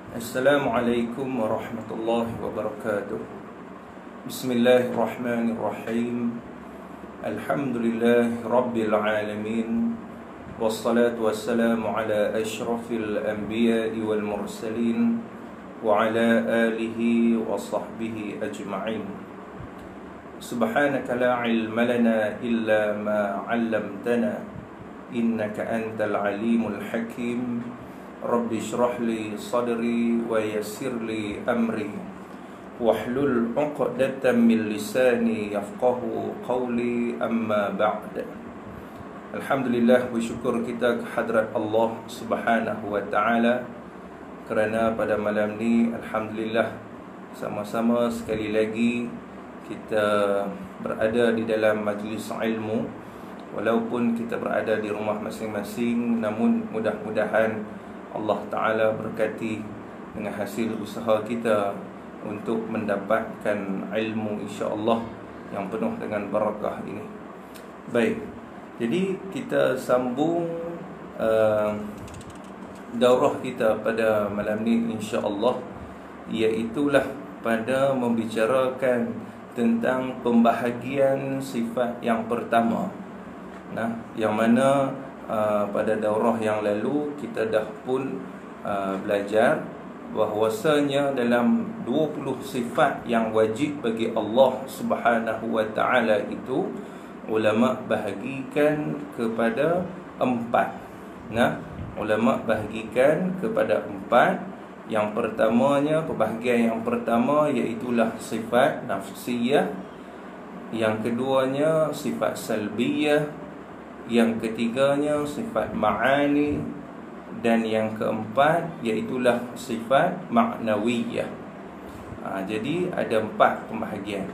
Assalamualaikum warahmatullahi wabarakatuh. Bismillahirrahmanirrahim. Alhamdulillahi rabbil alamin. Wassalatu wassalamu ala ashrafil anbiya'i wal mursalin wa ala alihi wa sahbihi ajma'in. Subhanaka la ilma lana illa ma 'allamtana innaka antal alimul hakim. Rabbi shrah li sadri wa yassir li amri wahlul 'uqdatam min lisani yafqahu qawli, amma ba'd. Alhamdulillah, bersyukur kita kehadrat Allah Subhanahu wa taala kerana pada malam ni alhamdulillah sama-sama sekali lagi kita berada di dalam majlis ilmu. Walaupun kita berada di rumah masing-masing, namun mudah-mudahan Allah Ta'ala berkati dengan hasil usaha kita untuk mendapatkan ilmu insya-Allah yang penuh dengan barakah ini. Baik, jadi kita sambung daurah kita pada malam ni insya-Allah, iaitulah pada membicarakan tentang pembahagian sifat yang pertama. Yang mana pada daurah yang lalu kita dah pun belajar bahwasanya dalam 20 sifat yang wajib bagi Allah Subhanahu wa taala itu ulama bahagikan kepada 4. Ulama bahagikan kepada 4. Yang pertamanya, pembahagian yang pertama iaitulah sifat nafsiyah. Yang keduanya sifat salbiyah. Yang ketiganya sifat ma'ani. Dan yang keempat iaitulah sifat ma'nawiyah. Jadi ada 4 pembahagian.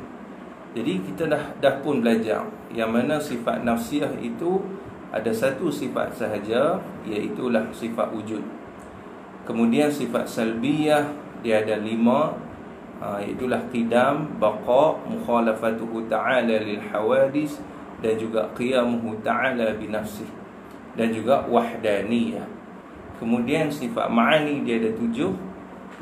Jadi kita dah pun belajar yang mana sifat nafsiyah itu ada satu sifat sahaja, iaitulah sifat wujud. Kemudian sifat salbiyah dia ada 5, iaitulah qidam, baqa, mukhalafatuhu ta'ala lil hawadis, dan juga qiyamuhu ta'ala binafsih, dan juga wahdaniyah. Kemudian sifat ma'ani dia ada 7,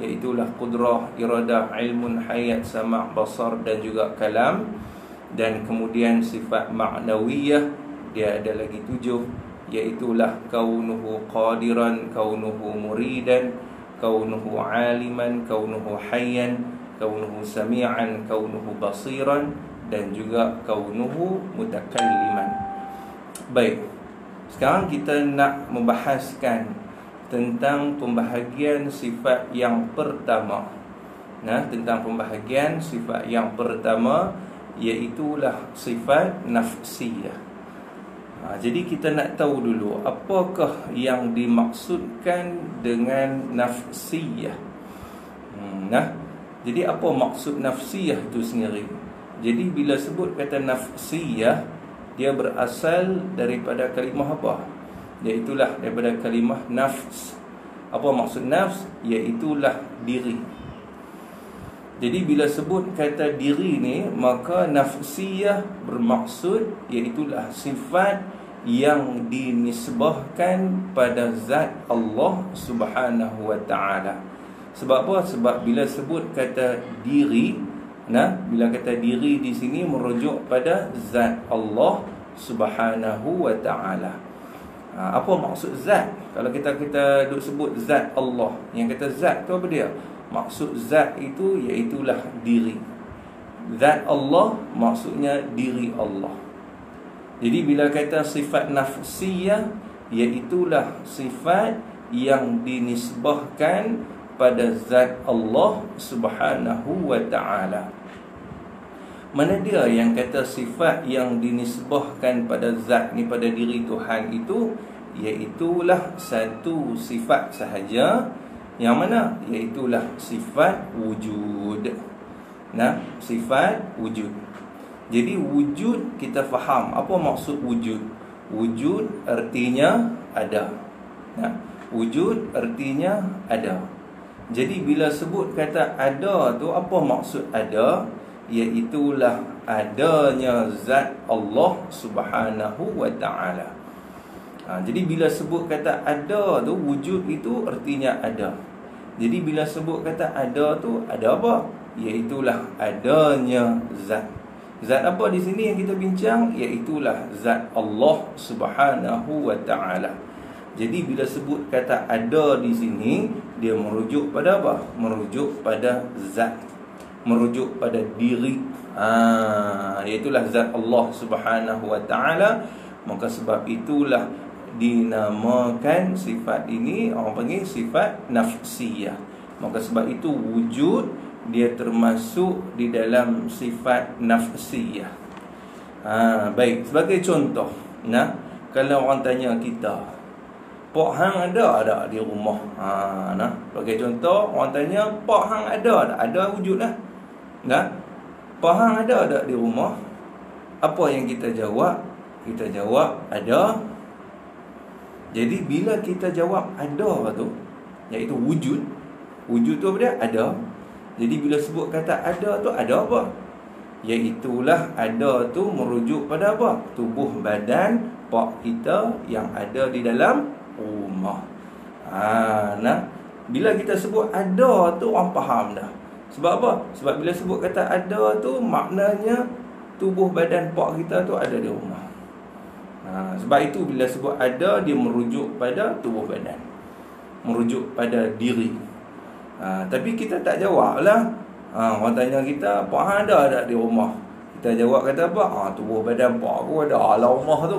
iaitulah qudrah, iradah, ilmun, hayat, sama', basar, dan juga kalam. Dan kemudian sifat ma'nawiyah dia ada lagi 7, iaitulah kaunuhu qadiran, kaunuhu muridan, kaunuhu aliman, kaunuhu hayyan, kaunuhu sami'an, kaunuhu basiran, dan juga kaunuhu mutakalliman. Baik, sekarang kita nak membahaskan tentang pembahagian sifat yang pertama. Tentang pembahagian sifat yang pertama, iaitulah sifat nafsiyah. Jadi kita nak tahu dulu apakah yang dimaksudkan dengan nafsiyah. Jadi apa maksud nafsiyah itu sendiri? Jadi bila sebut kata nafsiyah, dia berasal daripada kalimah apa? Iaitulah daripada kalimah nafs. Apa maksud nafs? Iaitulah diri. Jadi bila sebut kata diri ni, maka nafsiyah bermaksud iaitulah sifat yang dinisbahkan pada zat Allah Subhanahu wa taala. Sebab apa? Sebab bila sebut kata diri, bila kata diri di sini merujuk pada zat Allah Subhanahu wa taala. Apa maksud zat? Kalau kita duk sebut zat Allah, yang kata zat tu apa dia? Maksud zat itu iaitulah diri. Zat Allah maksudnya diri Allah. Jadi bila kata sifat nafsiyah, iaitulah sifat yang dinisbahkan pada zat Allah Subhanahu wa taala. Mana dia yang kata sifat yang dinisbahkan pada zat ni, pada diri Tuhan itu, iaitulah satu sifat sahaja. Yang mana? Iaitulah sifat wujud. Sifat wujud. Jadi wujud kita faham. Apa maksud wujud? Wujud artinya ada. Wujud artinya ada. Jadi bila sebut kata ada tu, apa maksud ada? Iaitulah adanya zat Allah Subhanahu wa taala. Jadi bila sebut kata ada tu, wujud itu artinya ada. Jadi bila sebut kata ada tu, ada apa? Iaitulah adanya zat. Zat apa di sini yang kita bincang? Iaitulah zat Allah Subhanahu wa ta'ala. Jadi bila sebut kata ada di sini, dia merujuk pada apa? Merujuk pada zat, merujuk pada diri. Iaitulah zat Allah Subhanahu wa ta'ala. Maka sebab itulah dinamakan sifat ini, orang panggil sifat nafsiyah. Maka sebab itu wujud dia termasuk di dalam sifat nafsiyah. Baik, sebagai contoh, kalau orang tanya kita, Pak hang ada tak di rumah? Sebagai contoh, orang tanya, Pak hang ada tak? Ada wujud lah. Pak hang ada tak di rumah? Apa yang kita jawab? Kita jawab ada. Jadi bila kita jawab ada tu, iaitu wujud. Wujud tu apa dia? Ada. Jadi bila sebut kata ada tu, ada apa? Iaitulah ada tu merujuk pada apa? Tubuh badan pak kita yang ada di dalam rumah. Bila kita sebut ada tu, orang faham dah. Sebab apa? Sebab bila sebut kata ada tu, maknanya tubuh badan pak kita tu ada di rumah. Sebab itu bila sebut ada, dia merujuk pada tubuh badan, merujuk pada diri. Tapi kita tak jawab lah. Orang tanya kita, Pak hang ada tak di rumah? Kita jawab kata apa? Tubuh badan pak aku ada dalam rumah tu.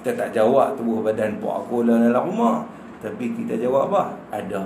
Kita tak jawab tubuh badan pak aku dalam rumah. Tapi kita jawab apa? Ada.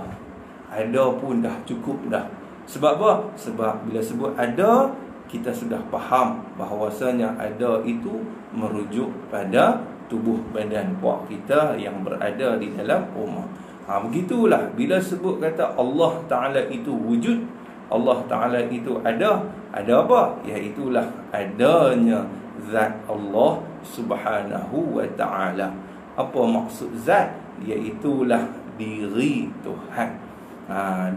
Ada pun dah cukup dah. Sebab apa? Sebab bila sebut ada, kita sudah faham bahawasanya ada itu merujuk pada tubuh badan pak kita yang berada di dalam rumah. Begitulah bila sebut kata Allah Ta'ala itu wujud, Allah Ta'ala itu ada apa? Iaitulah adanya zat Allah Subhanahu wa Ta'ala. Apa maksud zat? Iaitulah diri Tuhan.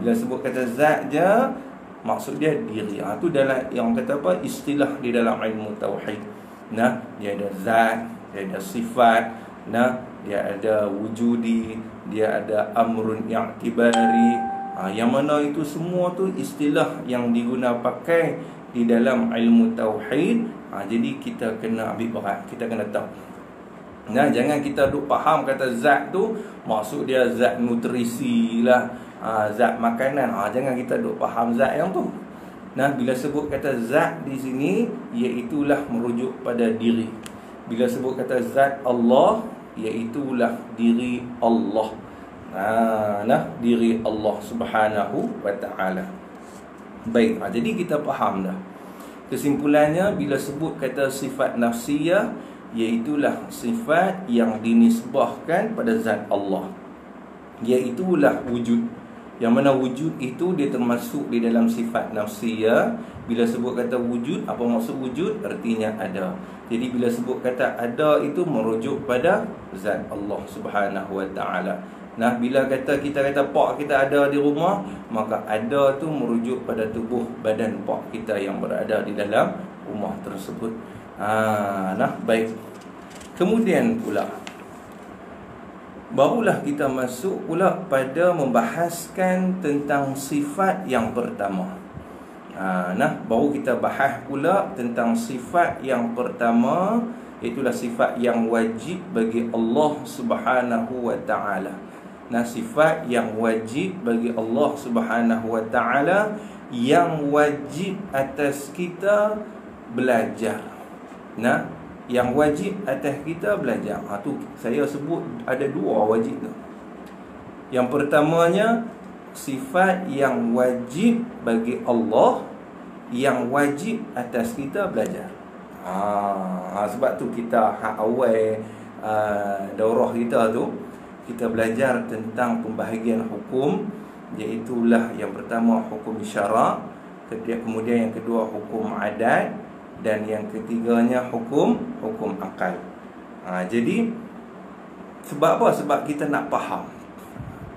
Bila sebut kata zat je, maksud dia diri. Itu dalam yang kata apa? Istilah di dalam ilmu tauhid. Dia ada zat, dia ada sifat, dia ada wujudi, dia ada amrun i'tibari. Yang mana itu semua tu istilah yang digunakan pakai di dalam ilmu tauhid. Jadi kita kena ambil berat, kita kena tahu. Jangan kita duk faham kata zat tu maksud dia zat nutrisi lah, zat makanan. Jangan kita duk faham zat yang tu. Bila sebut kata zat di sini, iaitulah merujuk pada diri. Bila sebut kata zat Allah, iaitulah diri Allah. Diri Allah Subhanahu wa Ta'ala. Baik, jadi kita faham dah. Kesimpulannya, bila sebut kata sifat nafsiyah, iaitulah sifat yang dinisbahkan pada zat Allah, iaitulah wujud. Yang mana wujud itu dia termasuk di dalam sifat nafsiyah. Bila sebut kata wujud, apa maksud wujud? Artinya ada. Jadi bila sebut kata ada itu merujuk pada zat Allah Subhanahu wa Ta'ala. Bila kita kata pak kita ada di rumah, maka ada tu merujuk pada tubuh badan pak kita yang berada di dalam rumah tersebut. Baik. Kemudian pula, barulah kita masuk pula pada membahaskan tentang sifat yang pertama. Baru kita bahas pula tentang sifat yang pertama, itulah sifat yang wajib bagi Allah Subhanahu wa Ta'ala. Sifat yang wajib bagi Allah Subhanahu wa Ta'ala, yang wajib atas kita belajar. Yang wajib atas kita belajar. Tu saya sebut ada dua wajib tu. Yang pertamanya sifat yang wajib bagi Allah, yang wajib atas kita belajar. Sebab tu kita awal daurah kita tu, kita belajar tentang pembahagian hukum, iaitulah yang pertama hukum syarak, kemudian yang kedua hukum adat, dan yang ketiganya hukum akal. Jadi sebab apa? Sebab kita nak faham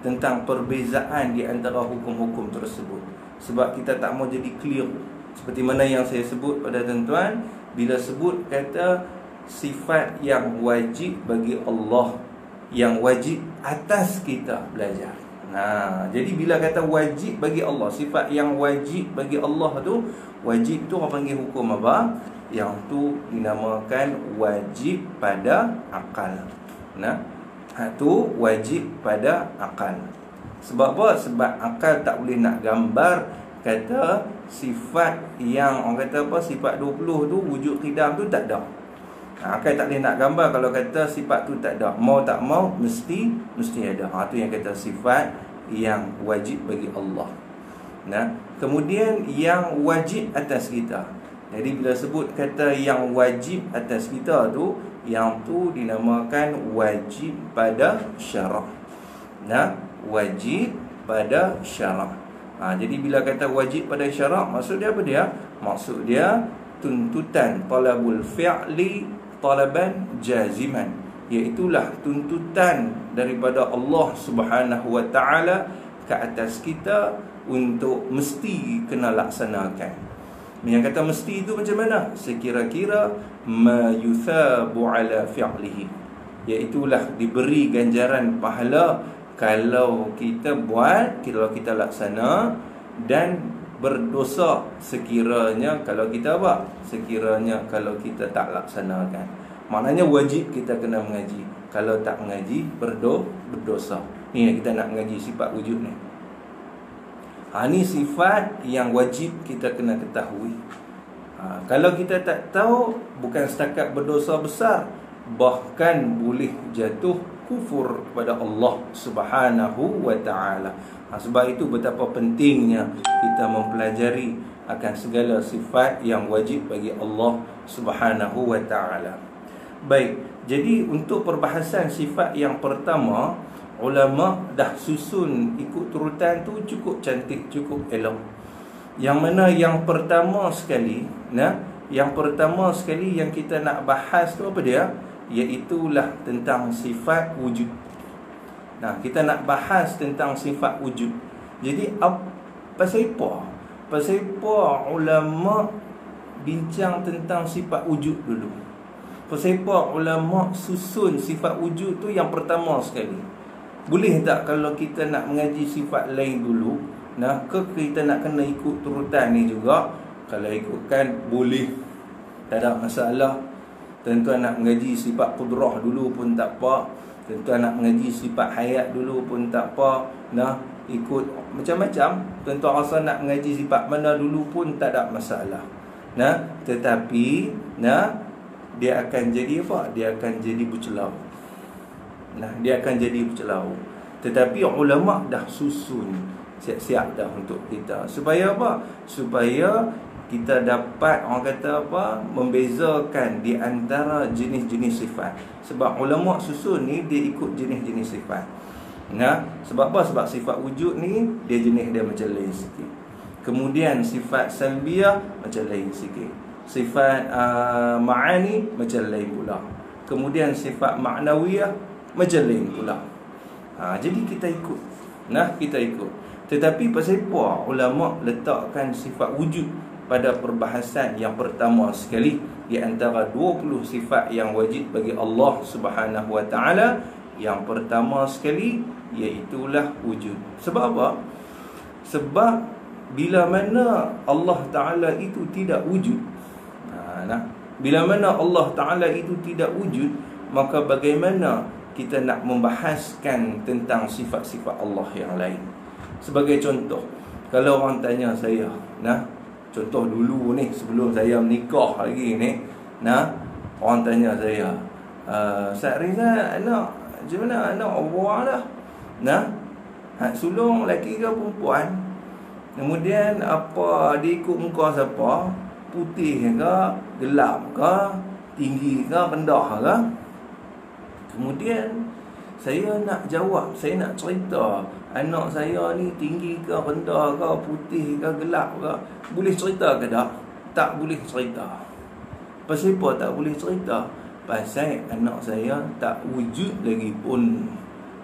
tentang perbezaan di antara hukum-hukum tersebut. Sebab kita tak mau jadi clear. Seperti mana yang saya sebut pada tuan-tuan, bila sebut kata sifat yang wajib bagi Allah, yang wajib atas kita belajar. Jadi bila kata wajib bagi Allah, sifat yang wajib bagi Allah tu, wajib tu orang panggil hukum apa? Yang tu dinamakan wajib pada akal. Tu wajib pada akal. Sebab apa? Sebab akal tak boleh nak gambar kata sifat yang orang kata apa, sifat 20 tu wujud qidam tu tak ada. Akal tak boleh nak gambar kalau kata sifat tu tak ada. Mau tak mau mesti ada. Tu yang kata sifat yang wajib bagi Allah. Kemudian yang wajib atas kita. Jadi bila sebut kata yang wajib atas kita tu, yang tu dinamakan wajib pada syarak. Wajib pada syarak. Jadi bila kata wajib pada syarak, maksud dia apa dia? Maksud dia tuntutan talabul fi'li talaban jaziman, iaitulah tuntutan daripada Allah Subhanahu wa taala ke atas kita untuk mesti kena laksanakan. Yang kata mesti itu macam mana? Sekira-kira ma yuthabu ala fi'lihi, iaitulah diberi ganjaran pahala kalau kita buat, kalau kita laksana, dan berdosa sekiranya kalau kita apa? Sekiranya kalau kita tak laksanakan. Maknanya wajib kita kena mengaji. Kalau tak mengaji, berdosa. Ni yang kita nak mengaji sifat wujud ni. Ni sifat yang wajib kita kena ketahui. Kalau kita tak tahu, bukan setakat berdosa besar, bahkan boleh jatuh kufur kepada Allah Subhanahu wa taala. Sebab itu betapa pentingnya kita mempelajari akan segala sifat yang wajib bagi Allah Subhanahu wa taala. Baik, jadi untuk perbahasan sifat yang pertama, ulama dah susun ikut turutan tu cukup cantik, cukup elok. Yang mana yang pertama sekali, yang pertama sekali yang kita nak bahas tu apa dia? Iaitulah tentang sifat wujud. Kita nak bahas tentang sifat wujud. Jadi pasal apa ulama bincang tentang sifat wujud dulu? Pasal apa ulama susun sifat wujud tu yang pertama sekali? Boleh tak kalau kita nak mengaji sifat lain dulu, ke kita nak kena ikut turutan ni juga? Kalau ikutkan boleh, tak ada masalah. Tuan-tuan nak mengaji sifat qudrah dulu pun tak apa. Tuan-tuan nak mengaji sifat hayat dulu pun tak apa. Ikut macam-macam. Tuan-tuan rasa nak mengaji sifat mana dulu pun tak ada masalah. Tetapi dia akan jadi apa? Dia akan jadi bercelau. Dia akan jadi bercelau. Tetapi ulama dah susun siap-siap dah untuk kita. Supaya apa? Supaya kita dapat, orang kata apa, membezakan di antara jenis-jenis sifat. Sebab ulama susun ni dia ikut jenis-jenis sifat. Sebab apa? Sebab sifat wujud ni dia jenis dia macam lain sikit. Kemudian sifat salbiyah macam lain sikit. Sifat ma'ani macam lain pula. Kemudian sifat ma'nawiyah macam lain pula. Jadi kita ikut. Kita ikut. Tetapi pasal apa ulama letakkan sifat wujud pada perbahasan yang pertama sekali di antara 20 sifat yang wajib bagi Allah Subhanahu wa taala? Yang pertama sekali iaitulah wujud. Sebab apa? Sebab bila mana Allah Taala itu tidak wujud, bila mana Allah Taala itu tidak wujud, maka bagaimana kita nak membahaskan tentang sifat-sifat Allah yang lain? Sebagai contoh, kalau orang tanya saya, contoh dulu ni, sebelum saya menikah lagi ni, orang tanya saya, Ustaz Rizal, anak macam mana? Anak orang dah, hak sulung lelaki ke perempuan? Kemudian apa, dia ikut muka siapa? Putih ke, gelap ke, tinggi ke, rendah ke? Kemudian saya nak jawab, saya nak cerita anak saya ni tinggi ke, rendah ke, putih ke, gelap ke, boleh cerita ke tak? Tak boleh cerita. Pasal apa tak boleh cerita? Pasal anak saya tak wujud lagi pun.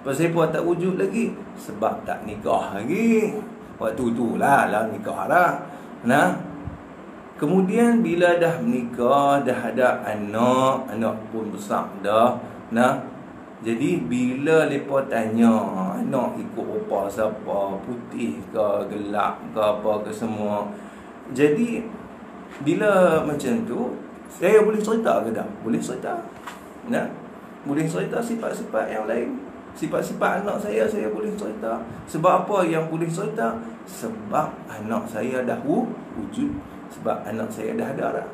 Pasal apa tak wujud lagi? Sebab tak nikah lagi. Waktu tu lah nikah lah. Kemudian bila dah menikah, dah ada anak pun besar dah. Jadi bila mereka tanya, nak ikut rupa siapa, putih ke, gelap ke, apa ke semua. Jadi bila macam tu, saya boleh cerita ke tak? Boleh cerita. Nah, boleh cerita sifat-sifat yang lain. Sifat-sifat anak saya boleh cerita. Sebab apa yang boleh cerita? Sebab anak saya dah wujud. Sebab anak saya dah ada dah.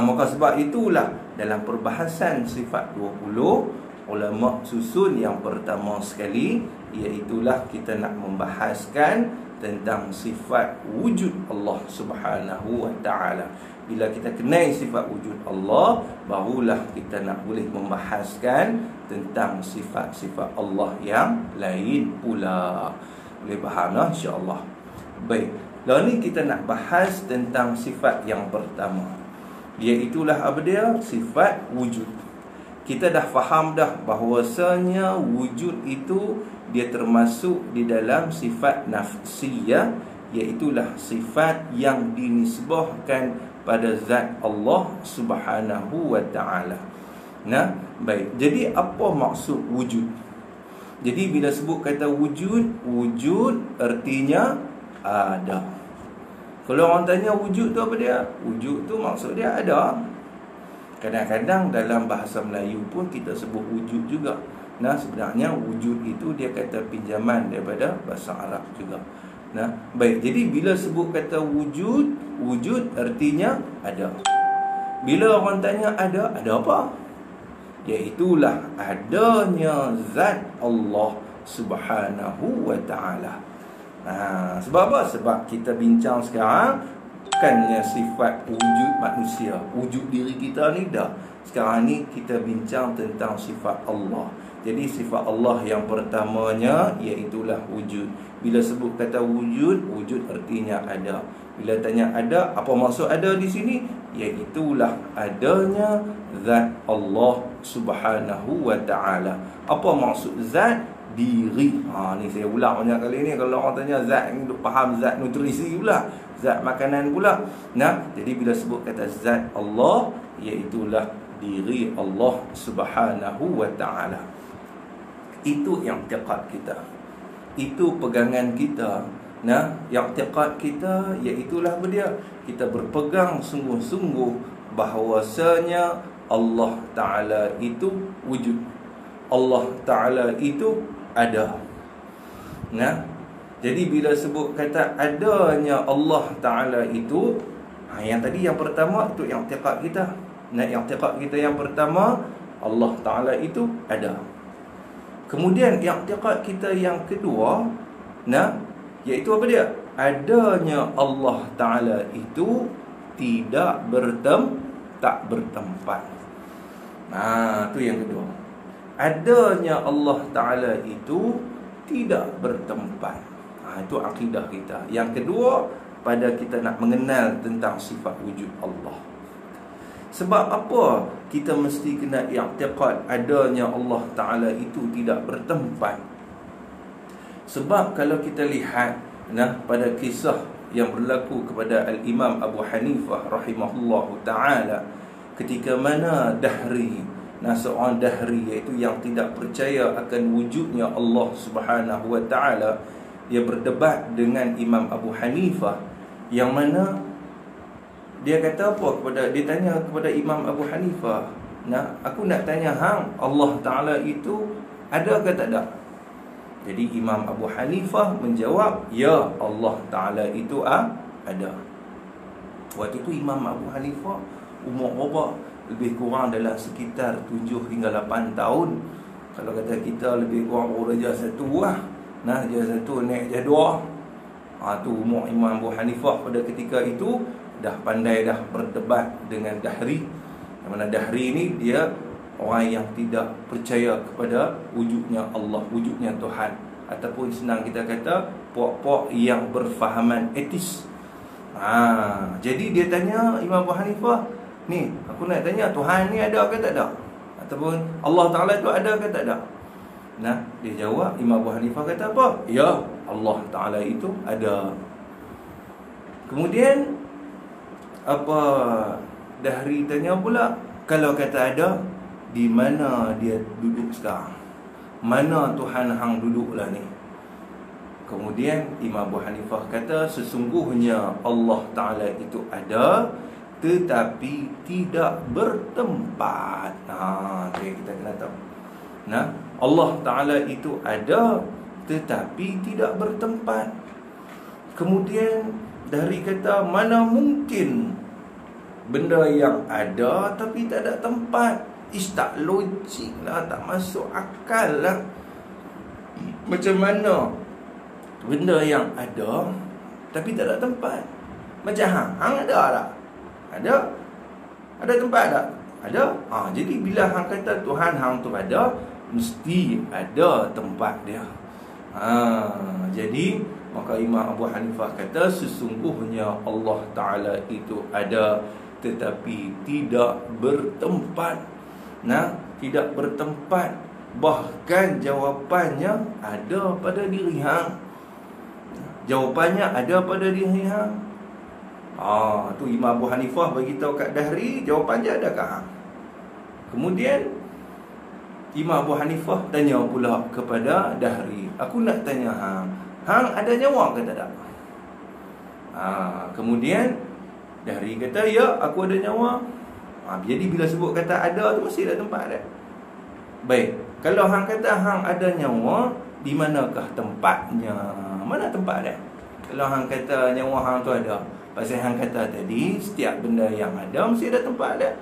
Maka sebab itulah dalam perbahasan sifat 20, ulama susun yang pertama sekali, iaitulah kita nak membahaskan tentang sifat wujud Allah Subhanahu wa ta'ala. Bila kita kenal sifat wujud Allah, barulah kita nak boleh membahaskan tentang sifat-sifat Allah yang lain pula. Boleh faham lah, insya-Allah. Baik, lalu ni kita nak bahas tentang sifat yang pertama, iaitulah apa dia? Sifat wujud. Kita dah faham dah bahawasanya wujud itu dia termasuk di dalam sifat nafsiyah, iaitulah sifat yang dinisbahkan pada zat Allah Subhanahu wa ta'ala. Nah, baik. Jadi apa maksud wujud? Jadi bila sebut kata wujud, wujud artinya ada. Kalau orang tanya wujud tu apa dia? Wujud tu maksud dia ada. Kadang-kadang dalam bahasa Melayu pun kita sebut wujud juga. Nah, sebenarnya wujud itu dia kata pinjaman daripada bahasa Arab juga. Nah, baik. Jadi bila sebut kata wujud, wujud artinya ada. Bila orang tanya ada apa? Iaitulah adanya zat Allah Subhanahu wa ta'ala. Sebab apa? Sebab kita bincang sekarang bukannya sifat wujud manusia, wujud diri kita ni dah. Sekarang ni kita bincang tentang sifat Allah. Jadi sifat Allah yang pertamanya iaitulah wujud. Bila sebut kata wujud, wujud artinya ada. Bila tanya ada, apa maksud ada di sini? Iaitulah adanya zat Allah Subhanahu wa ta'ala. Apa maksud zat? Diri. Ni saya ulang banyak kali ni. Kalau orang tanya zat, faham zat nutrisi pula, zat makanan pula. Nah, jadi bila sebut kata zat Allah, iaitulah diri Allah Subhanahu wa ta'ala. Itu yang i'tiqad kita, itu pegangan kita. Nah, yang i'tiqad kita iaitulah dia, kita berpegang sungguh-sungguh bahawasanya Allah Ta'ala itu wujud, Allah Ta'ala itu ada. Nah, jadi bila sebut kata adanya Allah Ta'ala itu, yang tadi yang pertama itu yang i'tiqad kita. Nah, yang i'tiqad kita yang pertama, Allah Ta'ala itu ada. Kemudian yang i'tiqad kita yang kedua, nah, iaitu apa dia? Adanya Allah Ta'ala itu tak bertempat. Itu yang kedua. Adanya Allah Ta'ala itu tidak bertempat. Itu akidah kita. Yang kedua, pada kita nak mengenal tentang sifat wujud Allah. Sebab apa kita mesti kena i'tiqad adanya Allah Ta'ala itu tidak bertempat? Sebab kalau kita lihat pada kisah yang berlaku kepada Al-Imam Abu Hanifah rahimahullahu ta'ala, ketika mana Dahri, seorang Dahri, iaitu yang tidak percaya akan wujudnya Allah Subhanahu wa ta'ala, dia berdebat dengan Imam Abu Hanifah, yang mana dia kata apa dia tanya kepada Imam Abu Hanifah, aku nak tanya hang, Allah Ta'ala itu ada ke tak ada? Jadi Imam Abu Hanifah menjawab, ya, Allah Ta'ala itu ada. Waktu itu Imam Abu Hanifah umur berapa? Lebih kurang dalam sekitar 7 hingga 8 tahun. Kalau kata kita lebih kurang darjah 1 lah. Darjah 1 naik darjah 2. Tu umur Imam Abu Hanifah pada ketika itu. Dah pandai dah berdebat dengan Dahri. Yang mana Dahri ni dia orang yang tidak percaya kepada wujudnya Allah, wujudnya Tuhan. Ataupun senang kita kata, puak-puak yang berfahaman etis. Jadi dia tanya Imam Abu Hanifah, ni aku nak tanya, Tuhan ni ada ke tak ada? Ataupun Allah Ta'ala tu ada ke tak ada? Dia jawab, Imam Abu Hanifah kata apa? Ya, Allah Ta'ala itu ada. Kemudian apa Dahri tanya pula, kalau kata ada, di mana dia duduk sekarang? mana Tuhan hang duduk lah ni? Kemudian Imam Abu Hanifah kata sesungguhnya Allah Ta'ala itu ada tetapi tidak bertempat. Kita kena tahu. Allah Ta'ala itu ada tetapi tidak bertempat. Kemudian dari kata mana mungkin benda yang ada tapi tak ada tempat. Tak logik lah, tak masuk akal lah. Macam mana benda yang ada tapi tak ada tempat? Macam hang ada tak? Ada tempat tak? Ada. Jadi bila hang kata Tuhan hang tu ada, mesti ada tempat dia. Jadi maka Imam Abu Hanifah kata sesungguhnya Allah Ta'ala itu ada tetapi tidak bertempat. Tidak bertempat. Bahkan jawapannya ada pada diri hang. Jawapannya ada pada diri hang. Tu Imam Abu Hanifah bagi tahu kat Dahri, jawapannya ada kat hang. Kemudian Imam Abu Hanifah tanya pula kepada Dahri, aku nak tanya hang ada nyawa ke tak ada? Kemudian Dahri kata, ya, aku ada nyawa. Jadi bila sebut kata ada tu mesti ada tempat dia. Baik, kalau hang kata hang ada nyawa, di manakah tempatnya? Mana tempat dia? Kalau hang kata nyawa hang tu ada, pasal hang kata tadi setiap benda yang ada mesti ada tempat dia.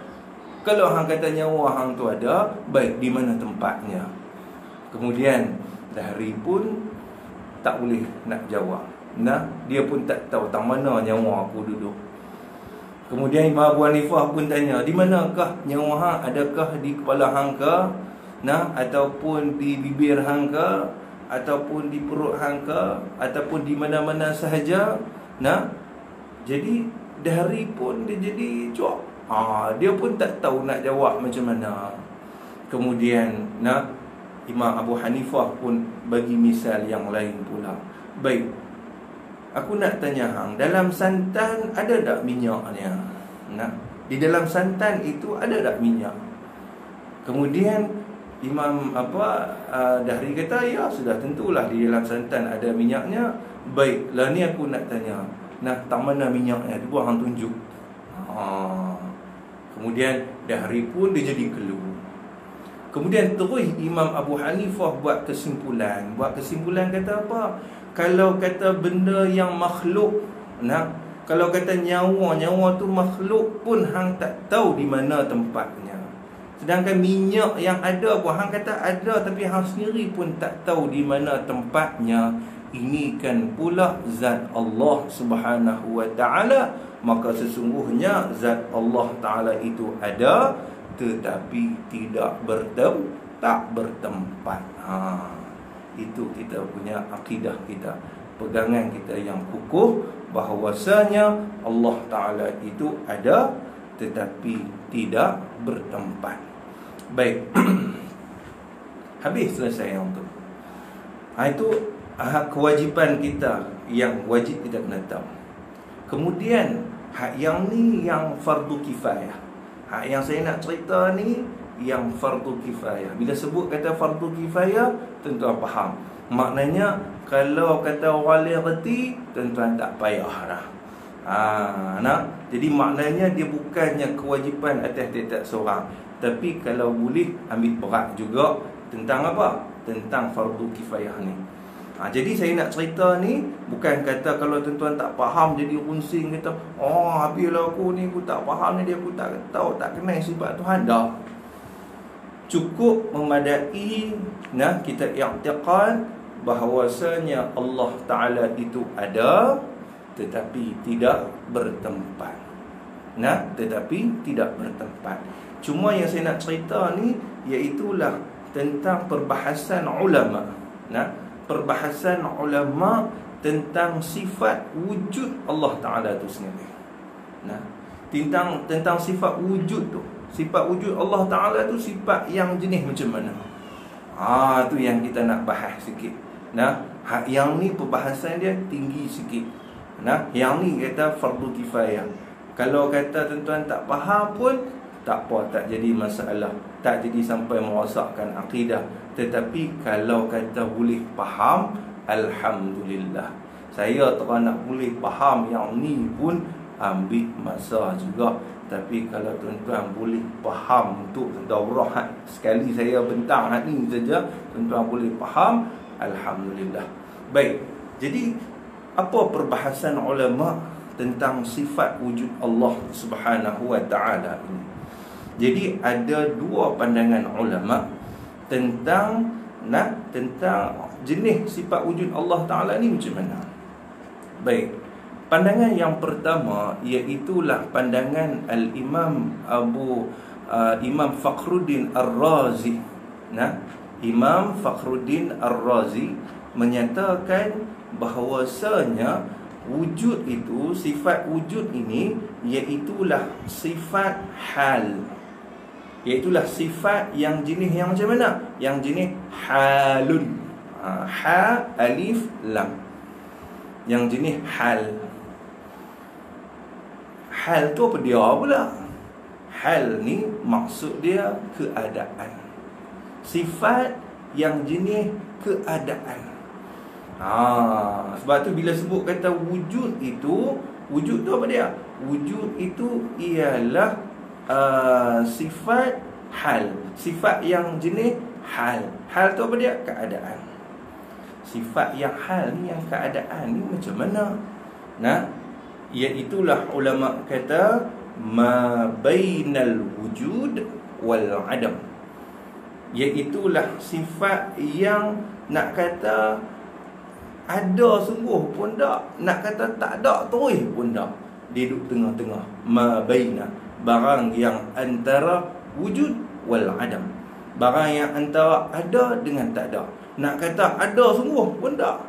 Kalau hang kata nyawa hang tu ada, baik, di mana tempatnya? Kemudian Dahri pun tak boleh nak jawab. Dia pun tak tahu tang mana nyawa aku duduk. Kemudian Imam Abu Hanifah pun tanya, di manakah nyawa hang? Adakah di kepala hang ke? Ataupun di bibir hang ke? Ataupun di perut hang ke? Ataupun di mana-mana sahaja? Jadi Dahri pun dia jadi cuak. Dia pun tak tahu nak jawab macam mana. Kemudian Imam Abu Hanifah pun bagi misal yang lain pula. Baik, aku nak tanya hang, dalam santan ada tak minyaknya? Di dalam santan itu ada tak minyak? Kemudian Imam Dahri kata, ya, sudah tentulah di dalam santan ada minyaknya. Baiklah, ni aku nak tanya, tak mana minyaknya? Cuba hang tunjuk. Kemudian Dahri pun dia jadi keluh. Kemudian terus Imam Abu Hanifah buat kesimpulan. Kata apa? Kalau kata benda yang makhluk, kalau kata nyawa tu makhluk pun hang tak tahu di mana tempatnya. Sedangkan minyak yang ada pun hang kata ada, tapi hang sendiri pun tak tahu di mana tempatnya. Ini kan pula zat Allah Subhanahu wa ta'ala. Maka sesungguhnya zat Allah Ta'ala itu ada tetapi tidak bertempat. Itu kita punya akidah kita, pegangan kita yang kukuh, bahawasanya Allah Ta'ala itu ada tetapi tidak bertempat. Baik. Habis selesai yang tu. Itu kewajipan kita yang wajib kita kena tahu. Kemudian yang ni yang fardu kifayah. Yang saya nak cerita ni yang fardu kifayah. Bila sebut kata fardu kifayah, tuan-tuan faham. Maknanya kalau kata wali reti, tuan-tuan tak payah dah. Jadi maknanya dia bukannya kewajipan atas tiap-tiap seorang. Tapi kalau boleh ambil berat juga tentang apa? Tentang fardu kifayah ni. Jadi saya nak cerita ni bukan kata kalau tuan-tuan tak faham jadi runsing kata, habislah aku ni, aku tak faham ni, aku tak tahu, tak kenal sifat Tuhan. Dah cukup memadai kita i'tiqad bahawasanya Allah Ta'ala itu ada tetapi tidak bertempat. Tetapi tidak bertempat. Cuma yang saya nak cerita ni iaitulah tentang perbahasan ulama. Perbahasan ulama tentang sifat wujud Allah Ta'ala tu sendiri. Tentang sifat wujud tu. Sifat wujud Allah Ta'ala tu sifat yang jenis macam mana? Tu yang kita nak bahas sikit. Yang ni perbahasan dia tinggi sikit. Yang ni kata fardu kifayah. Kalau kata tuan-tuan tak faham pun tak apa, tak jadi masalah. tak jadi sampai merosakkan akidah. Tetapi kalau kata boleh faham, alhamdulillah. Saya nak boleh faham yang ni pun ambil masa juga. Tapi kalau tuan-tuan boleh faham untuk daurah sekali saya bentang ni saja, tuan-tuan boleh faham, alhamdulillah. Baik. Jadi apa perbahasan ulama tentang sifat wujud Allah Subhanahu wa taala ini? Jadi ada dua pandangan ulama tentang jenis sifat wujud Allah taala ni macam mana. Baik. Pandangan yang pertama iaitulah pandangan al-Imam Imam Fakhruddin Ar-Razi. Imam Fakhruddin Ar-Razi menyatakan bahawasanya wujud itu, sifat wujud ini iaitulah sifat hal. Iaitulah sifat yang jenis yang macam mana? Yang jenis halun. Ha, alif, lam. Yang jenis hal. Hal tu apa dia pula? Hal ni maksud dia keadaan. Sifat yang jenis keadaan. Sebab tu bila sebut kata wujud itu, wujud tu apa dia? Wujud itu ialah sifat hal. Sifat yang jenis hal. Hal tu apa dia? Keadaan. Sifat yang hal ni, yang keadaan ni macam mana? Iaitulah ulama kata ma bainal wujud wal adam. Iaitulah sifat yang nak kata ada sungguh pun tak, nak kata tak ada terus pun tak. Dia duduk tengah-tengah. Ma baina, barang yang antara wujud wal adam. Barang yang antara ada dengan tak ada. Nak kata ada sungguh pun tak,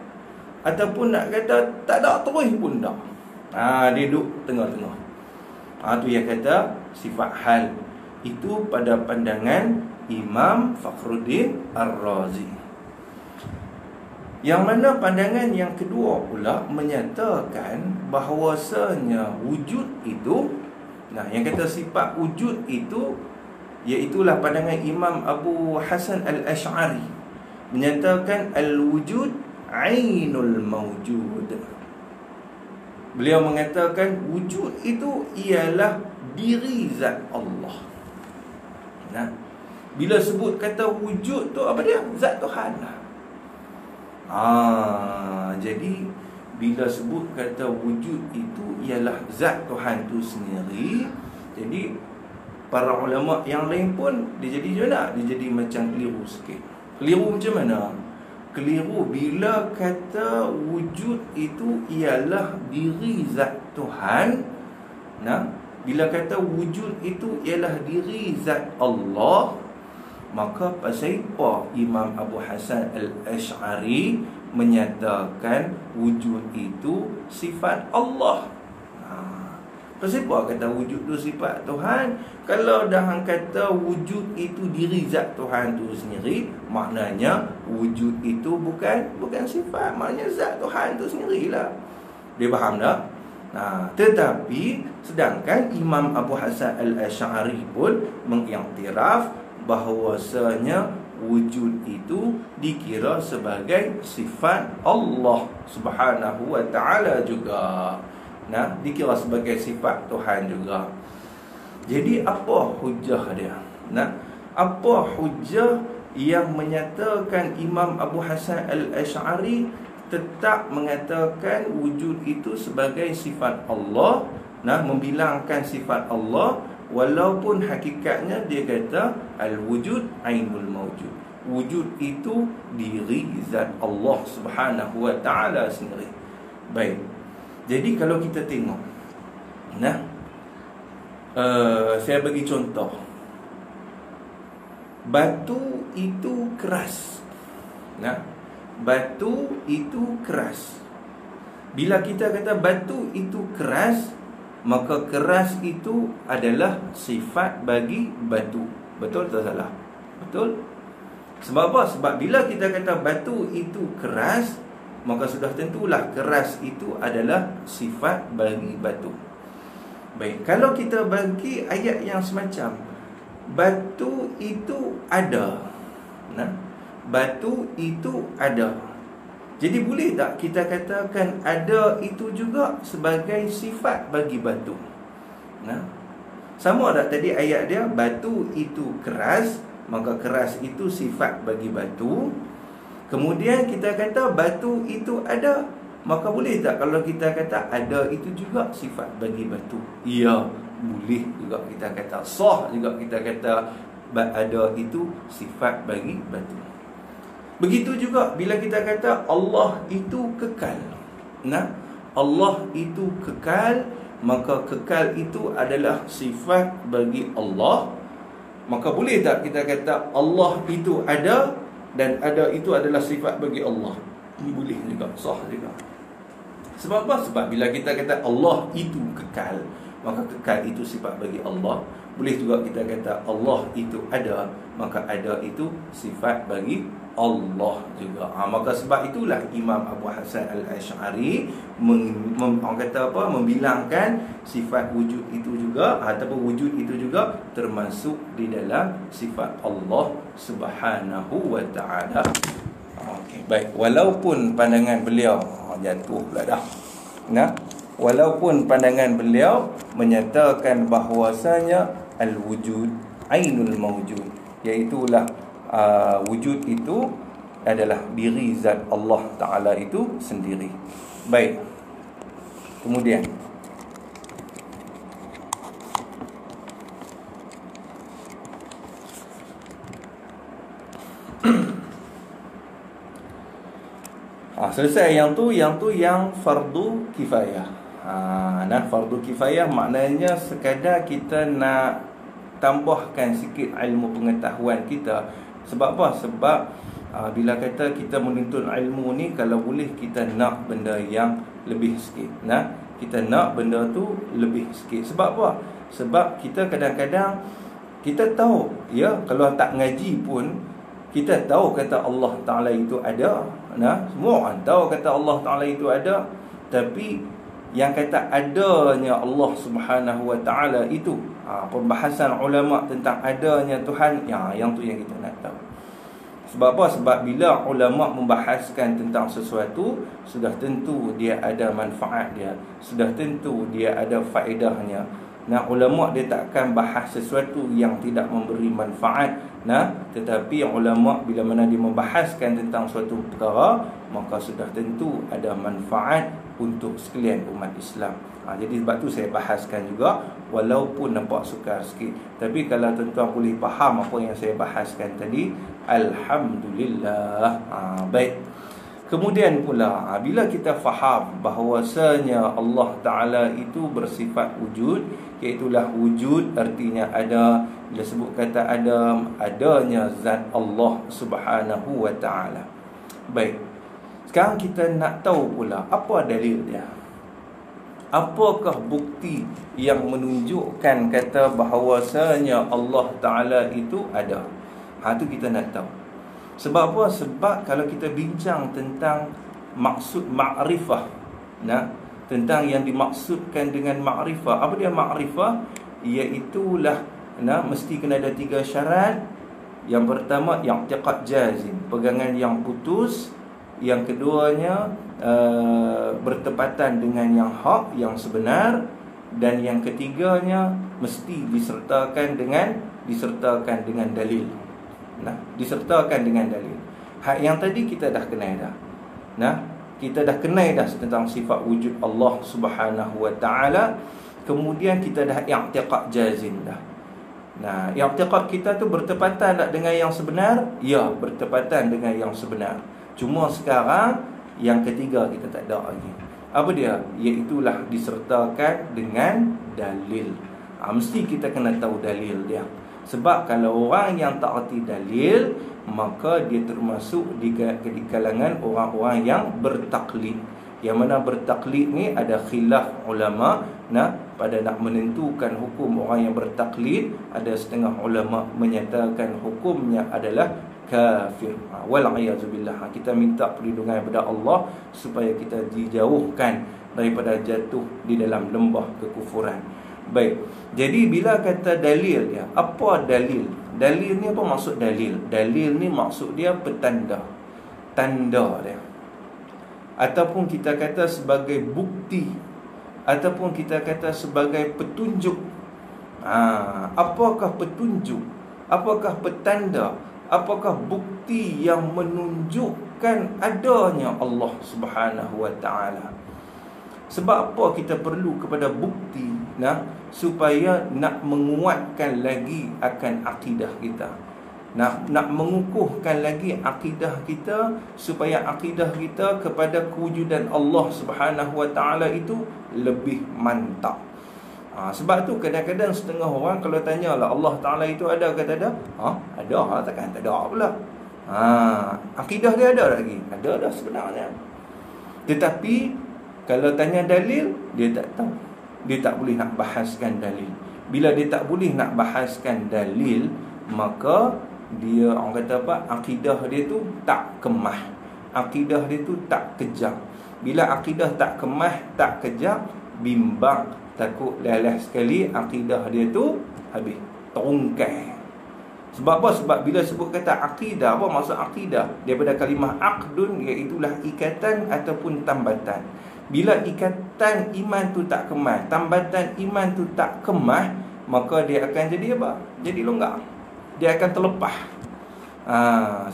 ataupun nak kata tak ada terus pun tak. Dia duduk tengah-tengah. Tu yang kata sifat hal. Itu pada pandangan Imam Fakhruddin Ar-Razi. Yang mana pandangan yang kedua pula menyatakan bahawasanya wujud itu, yang kata sifat wujud itu, iaitulah pandangan Imam Abu Hasan Al-Ash'ari, menyatakan al-wujud ainul mawjud. Beliau mengatakan wujud itu ialah diri zat Allah. Bila sebut kata wujud tu apa dia? Zat Tuhan. Jadi bila sebut kata wujud itu ialah zat Tuhan tu sendiri, jadi para ulama yang lain pun dia jadi macam mana? Dia jadi macam keliru sikit. Keliru macam mana? Keliru bila kata wujud itu ialah diri zat Tuhan. Bila kata wujud itu ialah diri zat Allah, maka pasal apa Imam Abu Hasan Al-Ash'ari menyatakan wujud itu sifat Allah? Pasal apa kata wujud itu sifat Tuhan? Kalau dah kata wujud itu diri zat Tuhan tu sendiri, maknanya wujud itu bukan sifat, maknanya zat Tuhan tu sendirilah. Dia faham tak? Tetapi sedangkan Imam Abu Hasan Al-Ash'ari pun mengiktiraf bahawasanya wujud itu dikira sebagai sifat Allah Subhanahu wa ta'ala juga. Dikira sebagai sifat Tuhan juga. Jadi apa hujah dia? Apa hujah yang menyatakan Imam Abu Hasan Al-Ash'ari tetap mengatakan wujud itu sebagai sifat Allah, membilangkan sifat Allah, walaupun hakikatnya dia kata al-wujud ainul mawjud. Wujud itu diri zat Allah Subhanahu wa ta'ala sendiri. Baik. Jadi kalau kita tengok, saya bagi contoh. Batu itu keras. Batu itu keras. Bila kita kata batu itu keras, maka keras itu adalah sifat bagi batu. Betul atau salah? Betul. Sebab apa? Sebab bila kita kata batu itu keras, maka sudah tentulah keras itu adalah sifat bagi batu. Baik, kalau kita bagi ayat yang semacam batu itu ada. Nah, batu itu ada. Jadi boleh tak kita katakan ada itu juga sebagai sifat bagi batu? Nah, sama tak tadi ayat dia, batu itu keras, maka keras itu sifat bagi batu. Kemudian kita kata batu itu ada, maka boleh tak kalau kita kata ada itu juga sifat bagi batu? Ya, boleh juga kita kata. Sah juga kita kata ada itu sifat bagi batu. Begitu juga bila kita kata Allah itu kekal. Nah, Allah itu kekal, maka kekal itu adalah sifat bagi Allah. Maka boleh tak kita kata Allah itu ada dan ada itu adalah sifat bagi Allah? Boleh juga, sah juga. Sebab apa? Sebab bila kita kata Allah itu kekal, maka kekal itu sifat bagi Allah. Boleh juga kita kata Allah itu ada, maka ada itu sifat bagi Allah juga. Maka sebab itulah Imam Abu Hasan Al-Asy'ari membilangkan sifat wujud itu juga ataupun wujud itu juga termasuk di dalam sifat Allah Subhanahu wa taala. Okey, baik. Walaupun pandangan beliau jatuh pula dah. Nah, walaupun pandangan beliau menyatakan bahawasanya al-wujud ainul mawjud, iaitulah wujud itu adalah diri zat Allah Ta'ala itu sendiri. Baik. Kemudian selesai yang fardu kifayah. Nah, fardu kifayah maknanya sekadar kita nak tambahkan sikit ilmu pengetahuan kita. Sebab apa? Sebab bila kata kita menuntut ilmu ni, kalau boleh kita nak benda yang lebih sikit. Nah, kita nak benda tu lebih sikit. Sebab apa? Sebab kita kadang-kadang kita tahu, ya, kalau tak ngaji pun kita tahu kata Allah Ta'ala itu ada. Nah, semua orang tahu kata Allah Ta'ala itu ada. Tapi yang kata adanya Allah Subhanahu wa taala itu, pembahasan ulama tentang adanya Tuhan, yang tu yang kita nak tahu. Sebab apa? Sebab bila ulama membahaskan tentang sesuatu, sudah tentu dia ada manfaat dia, sudah tentu dia ada faedahnya. Nah, ulama dia takkan bahas sesuatu yang tidak memberi manfaat. Nah, tetapi ulama bila mana dia membahaskan tentang suatu perkara, maka sudah tentu ada manfaat untuk sekalian umat Islam. Jadi sebab tu saya bahaskan juga, walaupun nampak sukar sikit, tapi kalau tuan-tuan boleh faham apa yang saya bahaskan tadi, alhamdulillah. Baik. Kemudian pula, bila kita faham bahawasanya Allah Ta'ala itu bersifat wujud, iaitulah wujud artinya ada. Bila sebut kata ada, adanya zat Allah Subhanahu wa Ta'ala. Baik. Sekarang kita nak tahu pula apa dalil dia. Apakah bukti yang menunjukkan kata bahawasanya Allah Ta'ala itu ada? Itu kita nak tahu. Sebab apa? Sebab kalau kita bincang tentang maksud ma'rifah, nah, tentang yang dimaksudkan dengan ma'rifah. Apa dia ma'rifah? Iaitulah, nah, mesti kena ada 3 syarat. Yang pertama, i'tiqad jazim, pegangan yang putus. Yang keduanya, bertepatan dengan yang hak, yang sebenar. Dan yang ketiganya, mesti disertakan dengan dalil. Nah, disertakan dengan dalil. Hak yang tadi kita dah kenal dah. Nah, kita dah kenal dah tentang sifat wujud Allah Subhanahu wa taala. Kemudian kita dah i'tiqad jazim dah. Nah, i'tiqad kita tu bertepatan tak dengan yang sebenar? Ya, bertepatan dengan yang sebenar. Cuma sekarang yang ketiga kita tak ada lagi. Apa dia? Iaitulah disertakan dengan dalil. Mesti kita kena tahu dalil dia. Sebab kalau orang yang tak erti dalil, maka dia termasuk di kalangan orang-orang yang bertaklid. Yang mana bertaklid ni ada khilaf ulama. Nah, pada nak menentukan hukum orang yang bertaklid, ada setengah ulama menyatakan hukumnya adalah kafir. Wal'iyadzubillah. Kita minta perlindungan kepada Allah supaya kita dijauhkan daripada jatuh di dalam lembah kekufuran. Baik. Jadi bila kata dalil dia, apa dalil? Dalil ni apa maksud dalil? Dalil ni maksud dia petanda. Tanda dia. Ataupun kita kata sebagai bukti, ataupun kita kata sebagai petunjuk. Apakah petunjuk? Apakah petanda? Apakah bukti yang menunjukkan adanya Allah Subhanahu wa ta'ala? Sebab apa kita perlu kepada bukti? Supaya nak menguatkan lagi akan akidah kita, nak mengukuhkan lagi akidah kita, supaya akidah kita kepada kewujudan Allah Subhanahu wa ta'ala itu lebih mantap. Sebab tu kadang-kadang setengah orang kalau tanyalah Allah Ta'ala itu ada ke tak ada? Ada, takkan tak ada pula. Akidah dia ada lagi. Ada dah sebenarnya. Tetapi kalau tanya dalil, dia tak tahu. Dia tak boleh nak bahaskan dalil. Bila dia tak boleh nak bahaskan dalil, maka dia, orang kata apa, akidah dia tu tak kemah. Akidah dia tu tak kejap. Bila akidah tak kemah, tak kejap, bimbang, takut lalas sekali akidah dia tu habis, terungkai. Sebab apa? Sebab bila sebut kata akidah, apa maksud akidah? Daripada kalimah aqdun, iaitulah ikatan ataupun tambatan. Bila ikatan iman tu tak kemah, tambatan iman tu tak kemah, maka dia akan jadi apa? Jadi longgar. Dia akan terlepas.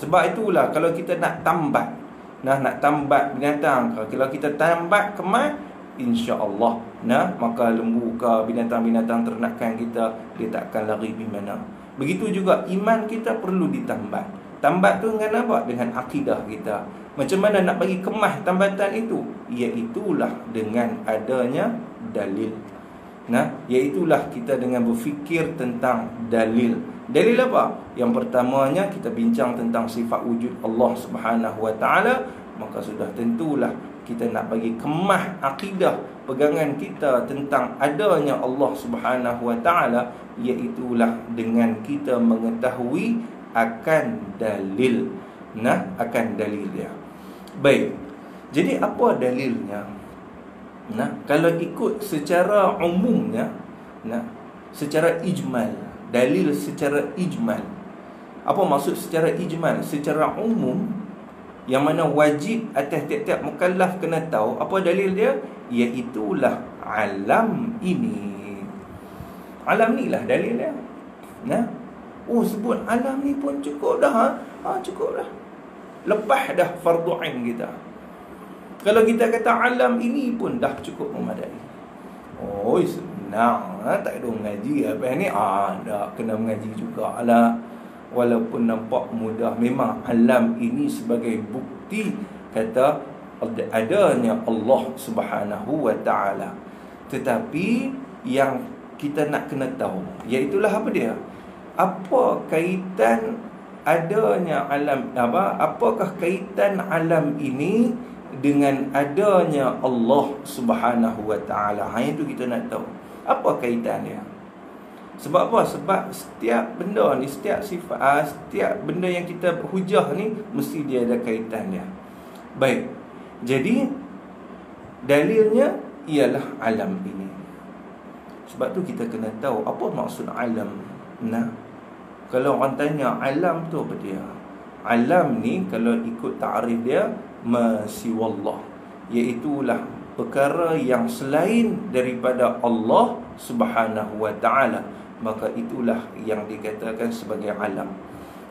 Sebab itulah kalau kita nak tambat, nak tambat binatang, kalau kita tambat kemah, insya-Allah maka lembu ke binatang-binatang ternakan kita, dia takkan lari di mana. Begitu juga iman kita perlu ditambat. Tambat tu dengan apa? Dengan akidah kita. Macam mana nak bagi kemah tambatan itu? Iaitulah dengan adanya dalil. Iaitulah kita dengan berfikir tentang dalil. Dalil apa? Yang pertamanya kita bincang tentang sifat wujud Allah Subhanahu wa ta'ala, maka sudah tentulah kita nak bagi kemah akidah pegangan kita tentang adanya Allah Subhanahu wa ta'ala, iaitulah dengan kita mengetahui akan dalil. Akan dalil dia. Baik. Jadi apa dalilnya? Kalau ikut secara umumnya, secara ijmal, dalil secara ijmal. Apa maksud secara ijmal? Secara umum, yang mana wajib atas tiap-tiap mukallaf kena tahu apa dalil dia, iaitulah alam ini. Alam ni lah dalil dia. Sebut alam ni pun cukup dah. Cukup dah. Lepas dah fardu ain kita. Kalau kita kata alam ini pun dah cukup memadai. Senang. Tak ada mengaji apa ni? Dah kena mengaji jugalah. Walaupun nampak mudah, memang alam ini sebagai bukti kata adanya Allah Subhanahu wa ta'ala. Tetapi yang kita nak kena tahu, iaitulah apa dia? Apa kaitan adanya alam, apakah kaitan alam ini dengan adanya Allah Subhanahu wa ta'ala? Itu kita nak tahu. Apa kaitan dia? Sebab apa? Sebab setiap benda ni, setiap sifat, setiap benda yang kita hujah ni, mesti dia ada kaitan dia. Baik. Jadi dalilnya ialah alam ini. Sebab tu kita kena tahu apa maksud alam. Kalau orang tanya alam tu apa dia? Alam ni kalau ikut ta'rif dia, masiwallah, iaitulah perkara yang selain daripada Allah Subhanahu wa ta'ala, maka itulah yang dikatakan sebagai alam.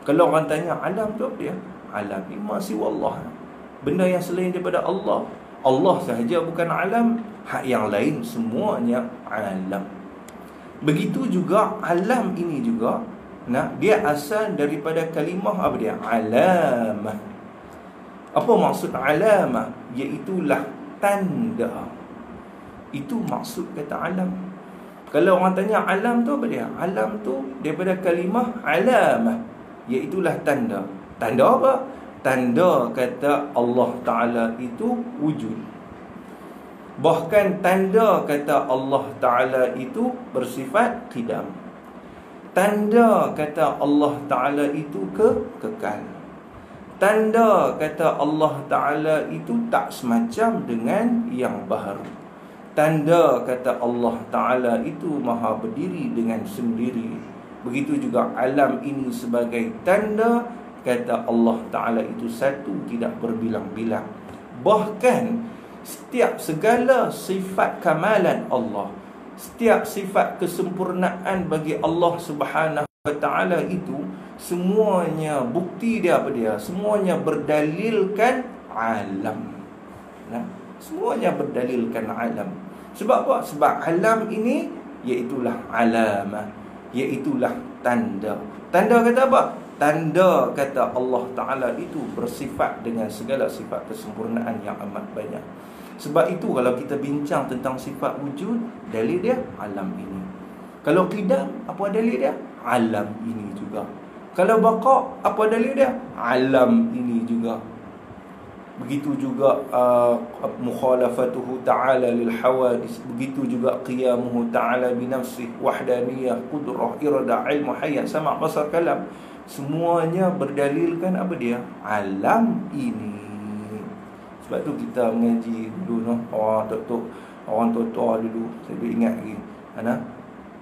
Kalau orang tanya alam tu apa dia? Alam ni masiwallah, benda yang selain daripada Allah. Allah sahaja bukan alam, hak yang lain semuanya alam. Begitu juga alam ini juga, dia asal daripada kalimah apa dia? Alamah. Apa maksud alamah? Iaitulah tanda. Itu maksud kata alam. Kalau orang tanya alam tu apa dia? Alam tu daripada kalimah alamah, iaitulah tanda. Tanda apa? Tanda kata Allah Ta'ala itu wujud. Bahkan tanda kata Allah Ta'ala itu bersifat qidam. Tanda kata Allah Ta'ala itu kekal. Tanda kata Allah Ta'ala itu tak semacam dengan yang baharu. tanda kata Allah Ta'ala itu maha berdiri dengan sendiri. Begitu juga alam ini sebagai tanda kata Allah Ta'ala itu satu, tidak berbilang-bilang. Bahkan setiap segala sifat kamalan Allah, setiap sifat kesempurnaan bagi Allah Subhanahu wa Ta'ala itu, semuanya bukti dia apa dia? Semuanya berdalilkan alam. Nah, semuanya berdalilkan alam. Sebab apa? Sebab alam ini iaitulah alamah, iaitulah tanda. Tanda kata apa? Tanda kata Allah Ta'ala itu bersifat dengan segala sifat kesempurnaan yang amat banyak. Sebab itu kalau kita bincang tentang sifat wujud, dalil dia alam ini. Kalau qidam, apa dalil dia? Alam ini juga. Kalau baqa, apa dalil dia? Alam ini juga. Begitu juga mukhalafatuhu ta'ala lil hawadis. Begitu juga qiyamuhu ta'ala binafsih, wahdaniyah, qudrah, iradah, ilmu, hayat, sama', basar, kalam. Semuanya berdalilkan apa dia? Alam ini. Sebab tu kita mengaji dulu, no? Orang tua dulu, saya ingat lagi.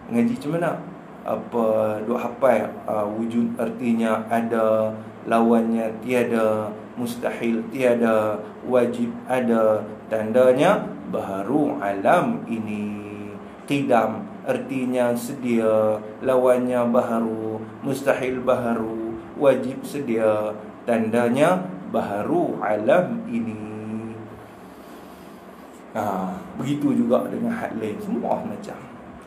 Mengaji macam mana? Duk hafal wujud artinya ada, lawannya tiada, mustahil tiada, wajib ada, tandanya baharu alam ini. Qidam artinya sedia, lawannya baharu, mustahil baharu, wajib sedia, tandanya baharu alam ini. Begitu juga dengan hal lain, semua macam.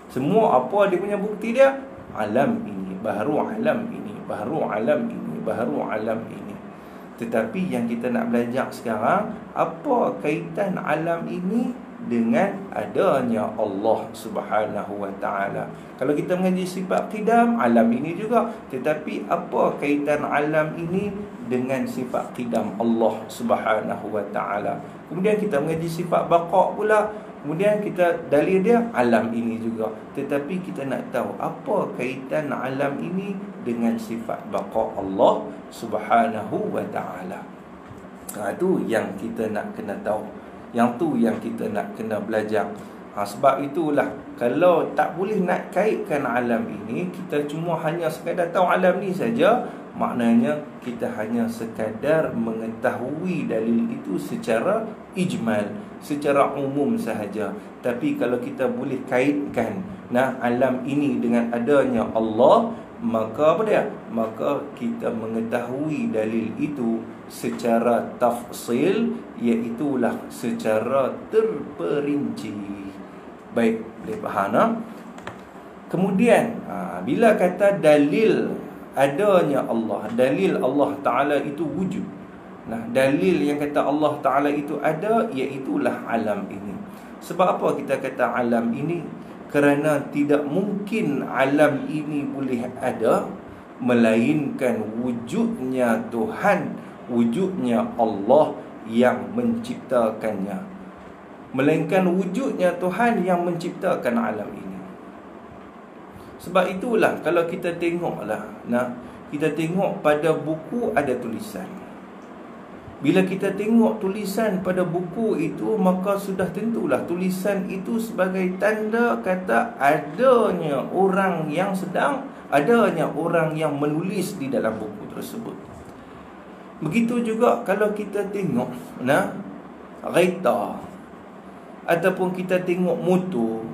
Semua apa dia punya bukti dia? Alam ini, baharu alam ini, baharu alam ini, baharu alam ini. Tetapi yang kita nak belajar sekarang, apa kaitan alam ini dengan adanya Allah Subhanahu wa Ta'ala? Kalau kita mengaji sifat qidam, alam ini juga. Tetapi apa kaitan alam ini dengan sifat qidam Allah Subhanahu wa Ta'ala? Kemudian kita mengaji sifat baqa pula, kemudian kita dalil dia alam ini juga. Tetapi kita nak tahu apa kaitan alam ini dengan sifat baqa Allah Subhanahu wa Ta'ala. Itu yang kita nak kena tahu. Yang tu yang kita nak kena belajar. Sebab itulah kalau tak boleh nak kaitkan alam ini, kita cuma hanya sekadar tahu alam ni saja, maknanya kita hanya sekadar mengetahui dalil itu secara ijmal, secara umum sahaja. Tapi kalau kita boleh kaitkan alam ini dengan adanya Allah, maka apa dia? Maka kita mengetahui dalil itu secara tafsil, iaitulah secara terperinci. Baik, boleh faham? Kemudian bila kata dalil adanya Allah, dalil Allah Ta'ala itu wujud. Dalil yang kata Allah Ta'ala itu ada, iaitulah alam ini. Sebab apa kita kata alam ini? Kerana tidak mungkin alam ini boleh ada melainkan wujudnya Tuhan, wujudnya Allah yang menciptakannya. Melainkan wujudnya Tuhan yang menciptakan alam ini. Sebab itulah kalau kita tengoklah, kita tengok pada buku ada tulisan. Bila kita tengok tulisan pada buku itu, maka sudah tentulah tulisan itu sebagai tanda kata adanya orang yang menulis di dalam buku tersebut. Begitu juga kalau kita tengok kereta ataupun kita tengok motor,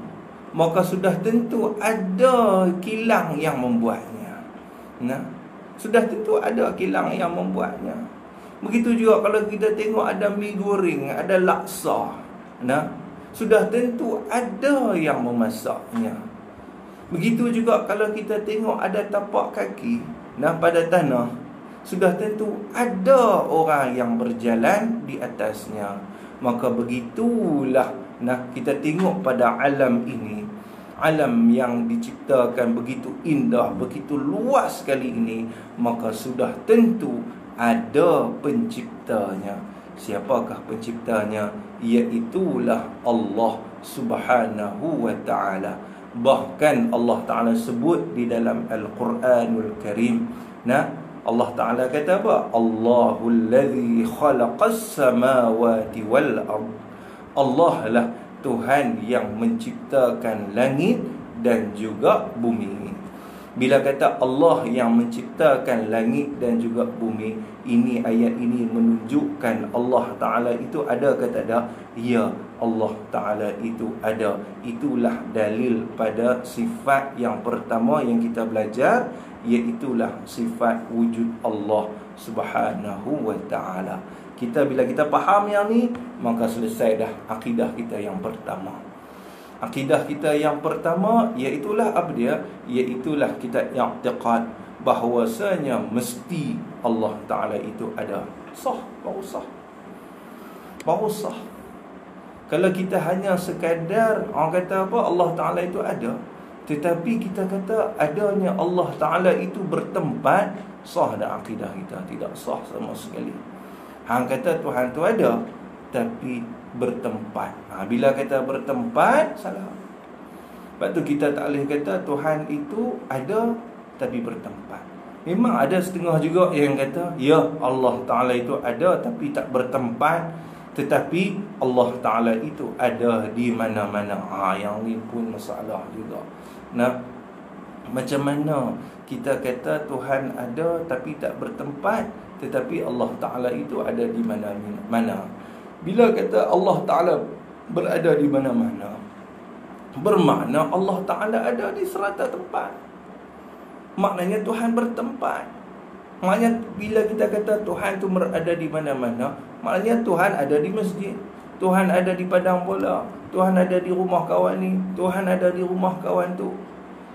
maka sudah tentu ada kilang yang membuatnya. Sudah tentu ada kilang yang membuatnya. Begitu juga kalau kita tengok ada mi goreng, ada laksa, sudah tentu ada yang memasaknya. Begitu juga kalau kita tengok ada tapak kaki pada tanah, sudah tentu ada orang yang berjalan di atasnya. Maka begitulah kita tengok pada alam ini, alam yang diciptakan begitu indah, begitu luas sekali ini, maka sudah tentu ada penciptanya. Siapakah penciptanya? Iaitulah Allah Subhanahu wa Ta'ala. Bahkan Allah Ta'ala sebut di dalam Al-Quranul Karim, Allah Ta'ala kata apa? Allahul ladzi khalaqas samawati wal ard. Allah lah Tuhan yang menciptakan langit dan juga bumi. Bila kata Allah yang menciptakan langit dan juga bumi, ini ayat ini menunjukkan Allah Ta'ala itu ada ke tak ada? Ya, Allah Ta'ala itu ada. Itulah dalil pada sifat yang pertama yang kita belajar, iaitulah sifat wujud Allah Subhanahu wa Ta'ala. Bila kita faham yang ni, maka selesai dah akidah kita yang pertama. Akidah kita yang pertama iaitulah apa dia? Iaitulah kita i'tiqad bahawasanya mesti Allah Ta'ala itu ada. Sah, baru sah. Baru sah. Kalau kita hanya sekadar orang kata apa, Allah Ta'ala itu ada, tetapi kita kata adanya Allah Ta'ala itu bertempat, sah dah akidah kita? Tidak sah sama sekali. Hang kata Tuhan tu ada, tapi bertempat. Bila kata bertempat, salah. Sebab tu kita tak boleh kata Tuhan itu ada tapi bertempat. Memang ada setengah juga yang kata, ya, Allah Ta'ala itu ada tapi tak bertempat, tetapi Allah Ta'ala itu ada di mana-mana. Yang ni pun masalah juga. Nah, macam mana kita kata Tuhan ada tapi tak bertempat, tetapi Allah Ta'ala itu ada di mana-mana? Bila kata Allah Ta'ala berada di mana-mana, bermakna Allah Ta'ala ada di serata tempat. Maknanya Tuhan bertempat. Maknanya bila kita kata Tuhan tu berada di mana-mana, maknanya Tuhan ada di masjid, Tuhan ada di padang bola, Tuhan ada di rumah kawan ni, Tuhan ada di rumah kawan tu.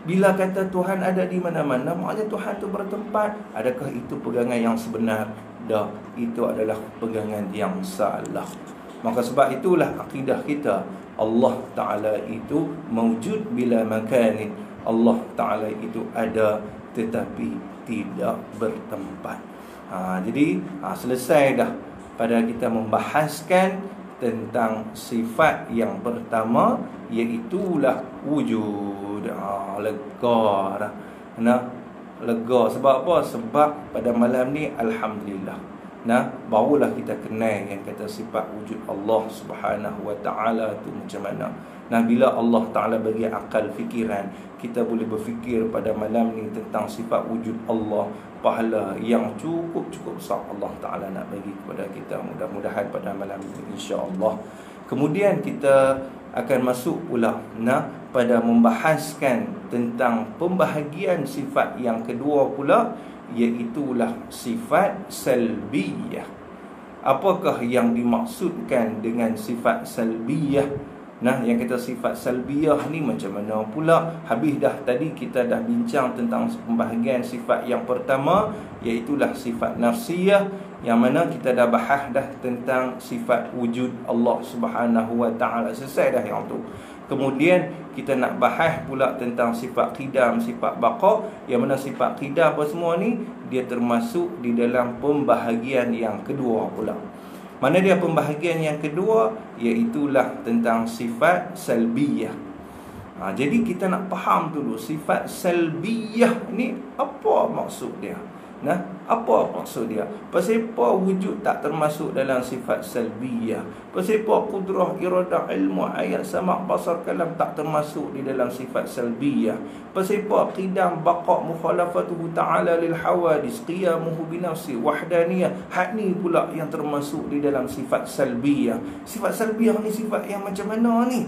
Bila kata Tuhan ada di mana-mana, maknanya Tuhan tu bertempat. Adakah itu pegangan yang sebenar? Dah, itu adalah pegangan yang salah. Maka sebab itulah akidah kita, Allah Ta'ala itu mawjud bila makanin. Allah Ta'ala itu ada tetapi tidak bertempat. Jadi selesai dah pada kita membahaskan tentang sifat yang pertama, iaitulah wujud. Lega dah. Lega sebab apa? Sebab pada malam ni alhamdulillah, barulah kita kenal yang kata sifat wujud Allah Subhanahu wa Ta'ala tu macam mana. Bila Allah Ta'ala bagi akal fikiran, kita boleh berfikir pada malam ni tentang sifat wujud Allah. Pahala yang cukup besar Allah Ta'ala nak bagi kepada kita. Mudah-mudahan pada malam ini insya-Allah. Kemudian kita akan masuk pula pada membahaskan tentang pembahagian sifat yang kedua pula, iaitulah sifat salbiyah. Apakah yang dimaksudkan dengan sifat salbiyah? Yang kita sifat salbiyah ni macam mana pula? Habis dah tadi kita dah bincang tentang pembahagian sifat yang pertama, iaitulah sifat nafsiyah, yang mana kita dah bahas dah tentang sifat wujud Allah Subhanahu wa Ta'ala. Selesai dah yang tu. Kemudian kita nak bahas pula tentang sifat qidam, sifat baqa, yang mana sifat qidam apa semua ni dia termasuk di dalam pembahagian yang kedua pula. Mana dia pembahagian yang kedua? Iaitulah tentang sifat salbiyah. Jadi kita nak faham dulu sifat salbiyah ni apa maksud dia. Apa maksud dia? Pasal apa wujud tak termasuk dalam sifat salbiyah? Pasal apa qudrah, iradah, ilmu, ayat, sama', basar, kalam tak termasuk di dalam sifat salbiyah? Pasal apa qidam, baqa', mukhalafatuhu ta'ala lil hawadis, qiyamuhu binafsi, wahdaniyah, hak ni pula yang termasuk di dalam sifat salbiyah. Sifat salbiyah ni sifat yang macam mana ni?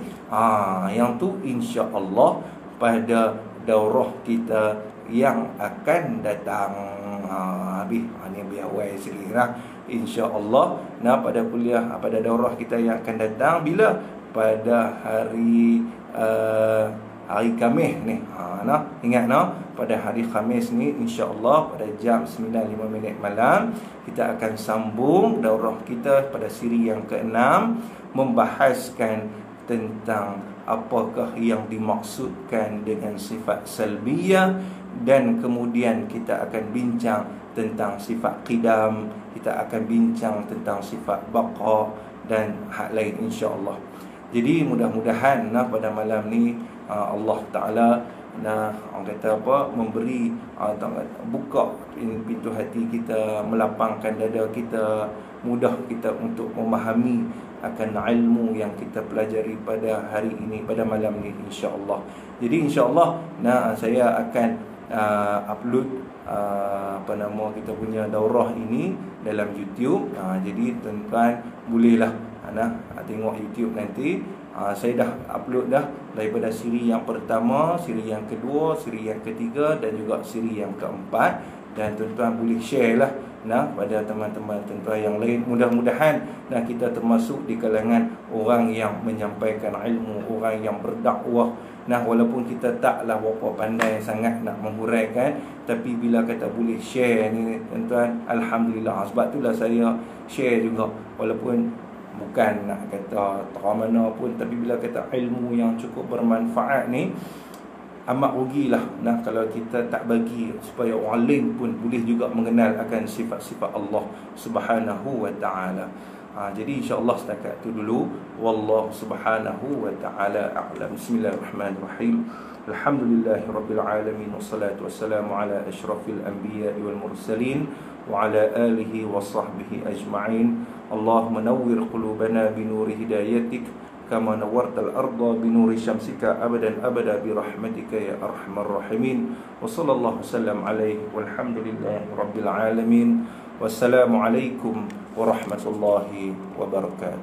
Yang tu insya-Allah pada daurah kita yang akan datang. Habis ni biar awal sikit lah, insya-Allah. Pada kuliah, pada daurah kita yang akan datang, bila pada hari Khamis ni. Ingat pada hari Khamis ni insya-Allah pada jam 9.05 malam kita akan sambung daurah kita pada siri yang ke-6, membahaskan tentang apakah yang dimaksudkan dengan sifat salbiyah, dan kemudian kita akan bincang tentang sifat qidam, kita akan bincang tentang sifat baqa dan hak lain insya-Allah. Jadi mudah-mudahan pada malam ni Allah Ta'ala orang kata apa, memberi buka pintu hati kita, melapangkan dada kita, mudah kita untuk memahami akan ilmu yang kita pelajari pada hari ini, pada malam ni, insya-Allah. Jadi insya-Allah saya akan upload kita punya daurah ini dalam YouTube. Jadi tuan-tuan bolehlah tengok YouTube nanti. Saya dah upload dah daripada siri yang pertama, siri yang kedua, siri yang ketiga dan juga siri yang keempat. Dan tuan-tuan boleh share lah pada teman-teman tuan-tuan yang lain. Mudah-mudahan kita termasuk di kalangan orang yang menyampaikan ilmu, orang yang berdakwah. Walaupun kita taklah berapa pandai sangat nak menghuraikan, tapi bila kata boleh share ni tuan-tuan, alhamdulillah. Sebab itulah saya share juga, walaupun bukan nak kata tak mana pun, tapi bila kata ilmu yang cukup bermanfaat ni, amat rugilah kalau kita tak bagi supaya orang lain pun boleh juga mengenal akan sifat-sifat Allah Subhanahu wa taala. Jadi insya-Allah setakat itu dulu. Wallahu subhanahu wa taala a'lam. Bismillahirrahmanirrahim. Alhamdulillahirabbil alamin, wassalatu wassalamu ala asyrafil anbiya'i wal mursalin wa ala alihi wa sahbihi ajma'in. Allahumma nawwir qulubana bi nuri hidayatik kama nawwartal arda bi nuri syamsika abadan abada bi rahmatika ya arhamar rahimin. Wa sallallahu wasallam alaihi walhamdulillahi rabbil alamin. Wassalamu alaikum warahmatullahi wabarakatuh.